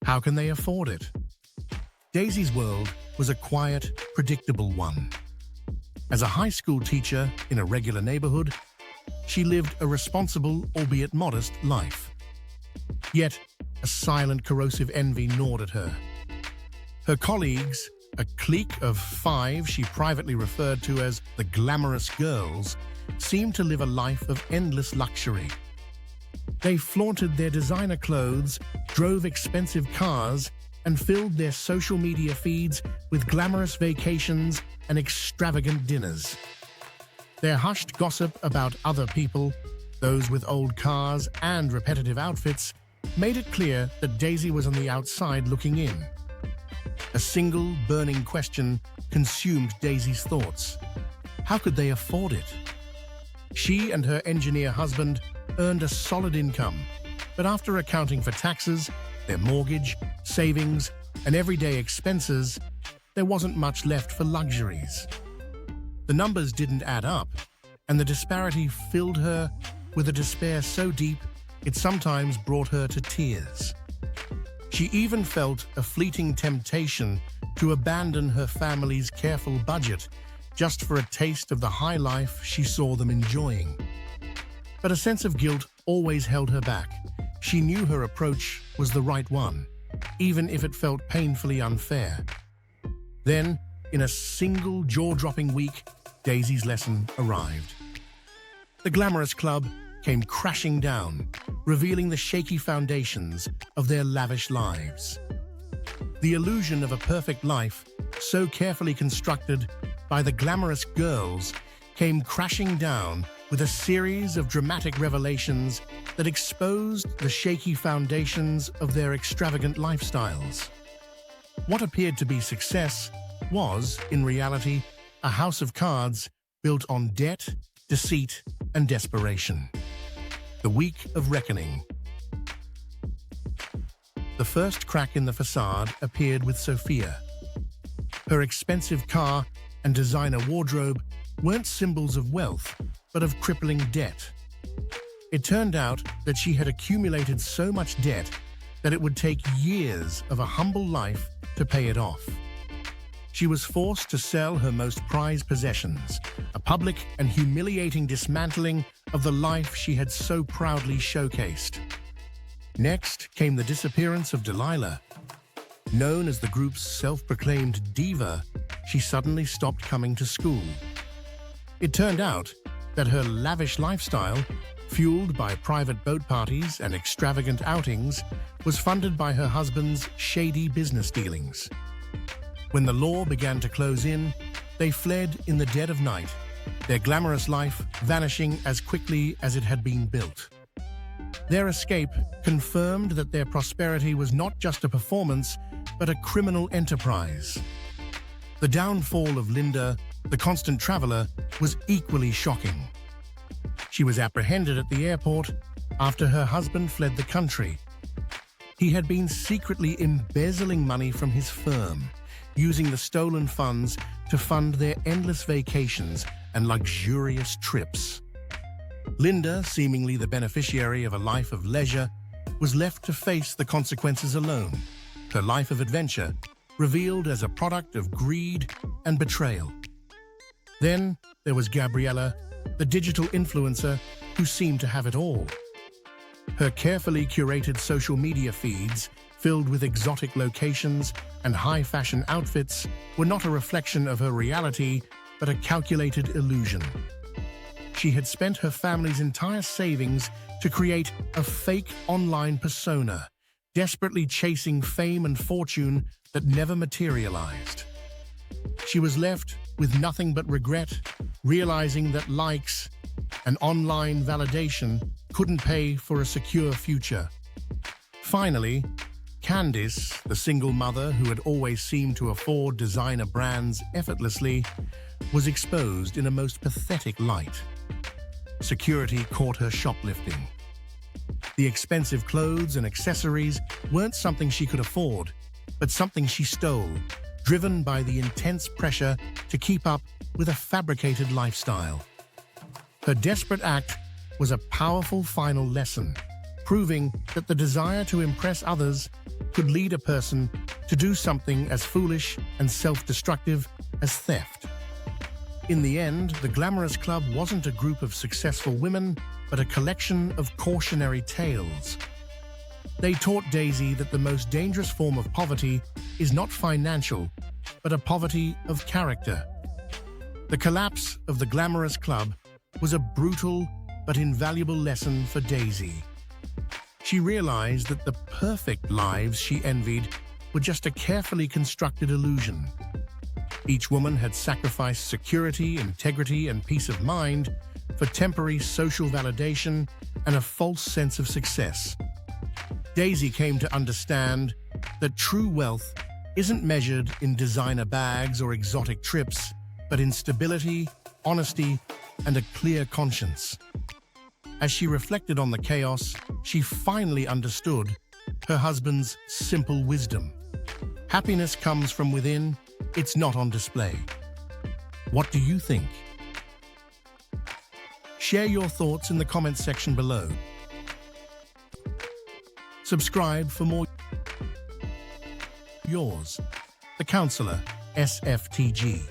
How can they afford it? Daisy's world was a quiet, predictable one. As a high school teacher in a regular neighborhood, she lived a responsible, albeit modest, life. Yet, a silent, corrosive envy gnawed at her. Her colleagues, a clique of 5 she privately referred to as the glamorous girls, seemed to live a life of endless luxury. They flaunted their designer clothes, drove expensive cars, and filled their social media feeds with glamorous vacations and extravagant dinners. Their hushed gossip about other people, those with old cars and repetitive outfits, made it clear that Daisy was on the outside looking in. A single burning question consumed Daisy's thoughts. How could they afford it? She and her engineer husband earned a solid income, but after accounting for taxes, their mortgage, savings, and everyday expenses, there wasn't much left for luxuries. The numbers didn't add up, and the disparity filled her with a despair so deep it sometimes brought her to tears. She even felt a fleeting temptation to abandon her family's careful budget just for a taste of the high life she saw them enjoying. But a sense of guilt always held her back. She knew her approach was the right one, even if it felt painfully unfair. Then, in a single jaw-dropping week, Daisy's lesson arrived. The glamorous club came crashing down, revealing the shaky foundations of their lavish lives. The illusion of a perfect life, so carefully constructed by the glamorous girls, came crashing down with a series of dramatic revelations that exposed the shaky foundations of their extravagant lifestyles. What appeared to be success was, in reality, a house of cards built on debt, deceit, and desperation. The week of reckoning. The first crack in the facade appeared with Sophia. Her expensive car and designer wardrobe weren't symbols of wealth, but of crippling debt. It turned out that she had accumulated so much debt that it would take years of a humble life to pay it off. She was forced to sell her most prized possessions, a public and humiliating dismantling of the life she had so proudly showcased. Next came the disappearance of Delilah. Known as the group's self-proclaimed diva, she suddenly stopped coming to school. It turned out that her lavish lifestyle, fueled by private boat parties and extravagant outings, was funded by her husband's shady business dealings. When the law began to close in, they fled in the dead of night, their glamorous life vanishing as quickly as it had been built. Their escape confirmed that their prosperity was not just a performance, but a criminal enterprise. The downfall of Linda, the constant traveler, was equally shocking. She was apprehended at the airport after her husband fled the country. He had been secretly embezzling money from his firm, using the stolen funds to fund their endless vacations and luxurious trips. Linda, seemingly the beneficiary of a life of leisure, was left to face the consequences alone, her life of adventure revealed as a product of greed and betrayal. Then there was Gabriella, the digital influencer who seemed to have it all. Her carefully curated social media feeds, filled with exotic locations and high-fashion outfits, were not a reflection of her reality, but a calculated illusion. She had spent her family's entire savings to create a fake online persona, desperately chasing fame and fortune that never materialized. She was left with nothing but regret, realizing that likes and online validation couldn't pay for a secure future. Finally, Candice, the single mother who had always seemed to afford designer brands effortlessly, was exposed in a most pathetic light. Security caught her shoplifting. The expensive clothes and accessories weren't something she could afford, but something she stole, driven by the intense pressure to keep up with a fabricated lifestyle. Her desperate act was a powerful final lesson. proving that the desire to impress others could lead a person to do something as foolish and self-destructive as theft. In the end, the Glamorous Club wasn't a group of successful women, but a collection of cautionary tales. They taught Daisy that the most dangerous form of poverty is not financial, but a poverty of character. The collapse of the Glamorous Club was a brutal but invaluable lesson for Daisy. She realized that the perfect lives she envied were just a carefully constructed illusion. Each woman had sacrificed security, integrity, and peace of mind for temporary social validation and a false sense of success. Daisy came to understand that true wealth isn't measured in designer bags or exotic trips, but in stability, honesty, and a clear conscience. As she reflected on the chaos, she finally understood her husband's simple wisdom. Happiness comes from within, it's not on display. What do you think? Share your thoughts in the comments section below. Subscribe for more. Yours, the Counselor, SFTG.